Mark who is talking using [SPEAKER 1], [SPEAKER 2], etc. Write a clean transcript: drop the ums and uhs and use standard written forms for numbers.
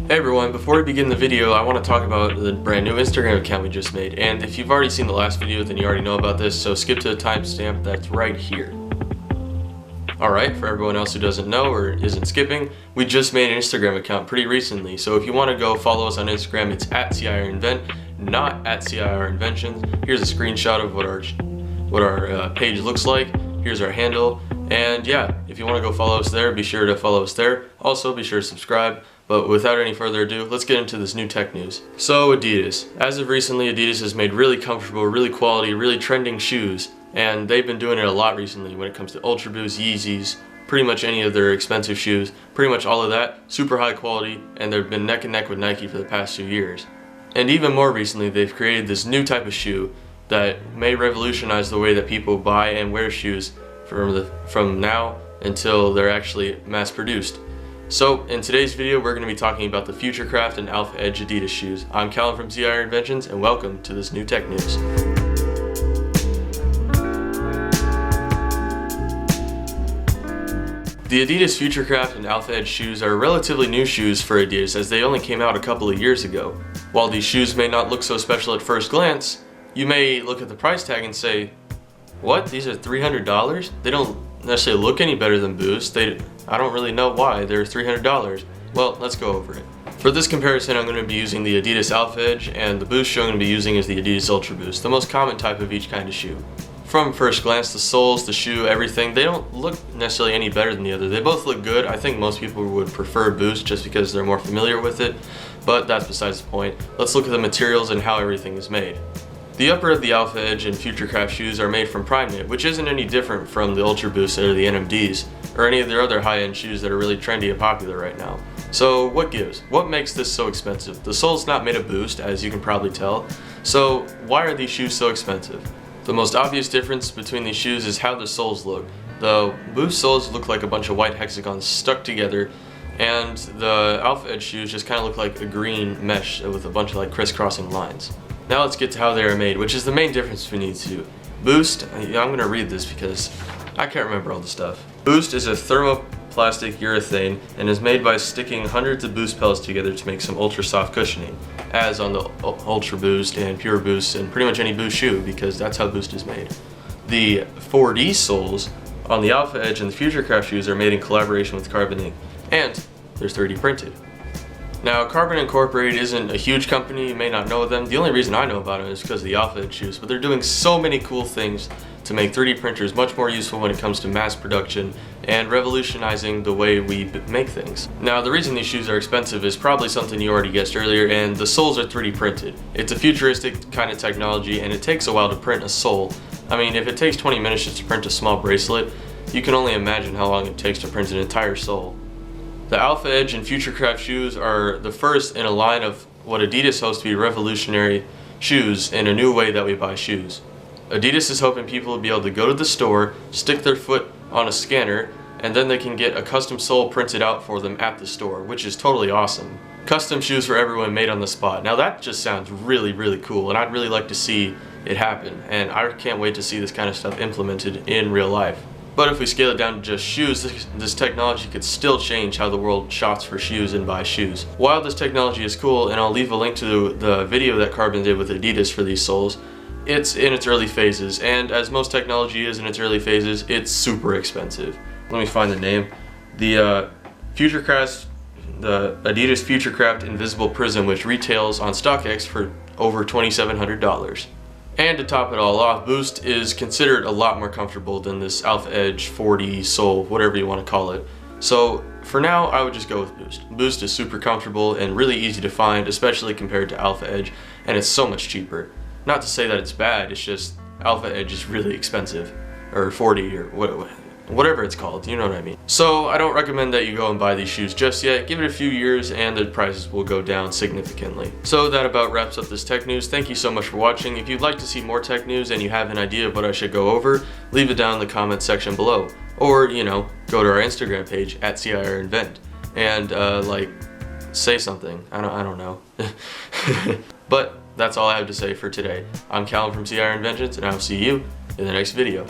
[SPEAKER 1] Hey everyone, before we begin the video, I want to talk about the brand new Instagram account we just made. And if you've already seen the last video, then you already know about this, so skip to the timestamp that's right here. Alright, for everyone else who doesn't know or isn't skipping, we just made an Instagram account pretty recently. So if you want to go follow us on Instagram, it's at CIRInvent, not at CIRInventions. Here's a screenshot of what our page looks like. Here's our handle. And yeah, if you want to go follow us there, be sure to follow us there. Also, be sure to subscribe. But without any further ado, let's get into this new tech news. So Adidas. As of recently, Adidas has made really comfortable, really quality, really trending shoes. And they've been doing it a lot recently when it comes to Ultra Boost, Yeezys, pretty much any of their expensive shoes. Pretty much all of that, super high quality, and they've been neck and neck with Nike for the past 2 years. And even more recently, they've created this new type of shoe that may revolutionize the way that people buy and wear shoes from now until they're actually mass produced. So, in today's video, we're going to be talking about the Futurecraft and Alphaedge Adidas shoes. I'm Callum from CIRInventions, and welcome to this new tech news. The Adidas Futurecraft and Alphaedge shoes are relatively new shoes for Adidas, as they only came out a couple of years ago. While these shoes may not look so special at first glance, you may look at the price tag and say, what? These are $300? They don't necessarily look any better than Boost. I don't really know why they're $300. Well, let's go over it. For this comparison, I'm going to be using the Adidas Alphaedge, and the Boost shoe I'm going to be using is the Adidas Ultra Boost, the most common type of each kind of shoe. From first glance, the soles, the shoe, everything, they don't look necessarily any better than the other. They both look good. I think most people would prefer Boost just because they're more familiar with it, but that's besides the point. Let's look at the materials and how everything is made. The upper of the Alphaedge and Futurecraft shoes are made from prime knit, which isn't any different from the Ultra Boost or the NMDs, or any of their other high-end shoes that are really trendy and popular right now. So what gives? What makes this so expensive? The sole's not made of Boost, as you can probably tell. So why are these shoes so expensive? The most obvious difference between these shoes is how the soles look. The Boost soles look like a bunch of white hexagons stuck together, and the Alphaedge shoes just kind of look like a green mesh with a bunch of crisscrossing lines. Now let's get to how they are made, which is the main difference between these two. Boost, I'm going to read this because I can't remember all the stuff. Boost is a thermoplastic urethane and is made by sticking hundreds of Boost pellets together to make some ultra soft cushioning, as on the Ultra Boost and Pure Boost and pretty much any Boost shoe, because that's how Boost is made. The 4D soles on the Alphaedge and the Futurecraft shoes are made in collaboration with Carbon Inc. and they're 3D printed. Now, Carbon Incorporated isn't a huge company, you may not know them. The only reason I know about them is because of the Alphaedge shoes, but they're doing so many cool things to make 3D printers much more useful when it comes to mass production and revolutionizing the way we make things. Now, the reason these shoes are expensive is probably something you already guessed earlier, and the soles are 3D printed. It's a futuristic kind of technology, and it takes a while to print a sole. I mean, if it takes 20 minutes just to print a small bracelet, you can only imagine how long it takes to print an entire sole. The Alphaedge and Futurecraft shoes are the first in a line of what Adidas hopes to be revolutionary shoes in a new way that we buy shoes. Adidas is hoping people will be able to go to the store, stick their foot on a scanner, and then they can get a custom sole printed out for them at the store, which is totally awesome. Custom shoes for everyone made on the spot. Now that just sounds really, really cool, and I'd really like to see it happen, and I can't wait to see this kind of stuff implemented in real life. But if we scale it down to just shoes, this technology could still change how the world shops for shoes and buys shoes. While this technology is cool, and I'll leave a link to the video that Carbon did with Adidas for these soles, it's in its early phases, and as most technology is in its early phases, it's super expensive. Let me find the name. The Adidas Futurecraft Invisible Prism, which retails on StockX for over $2,700. And to top it all off, Boost is considered a lot more comfortable than this Alphaedge 4D sole, whatever you want to call it. So for now, I would just go with Boost. Boost is super comfortable and really easy to find, especially compared to Alphaedge, and it's so much cheaper. Not to say that it's bad, it's just Alphaedge is really expensive, or 4D, or whatever it's called, you know what I mean. So I don't recommend that you go and buy these shoes just yet. Give it a few years and the prices will go down significantly. So that about wraps up this tech news. Thank you so much for watching. If you'd like to see more tech news and you have an idea of what I should go over, leave it down in the comment section below. Or, go to our Instagram page at CIRInvent and say something. I don't know. But that's all I have to say for today. I'm Callum from CIRInventions, and I'll see you in the next video.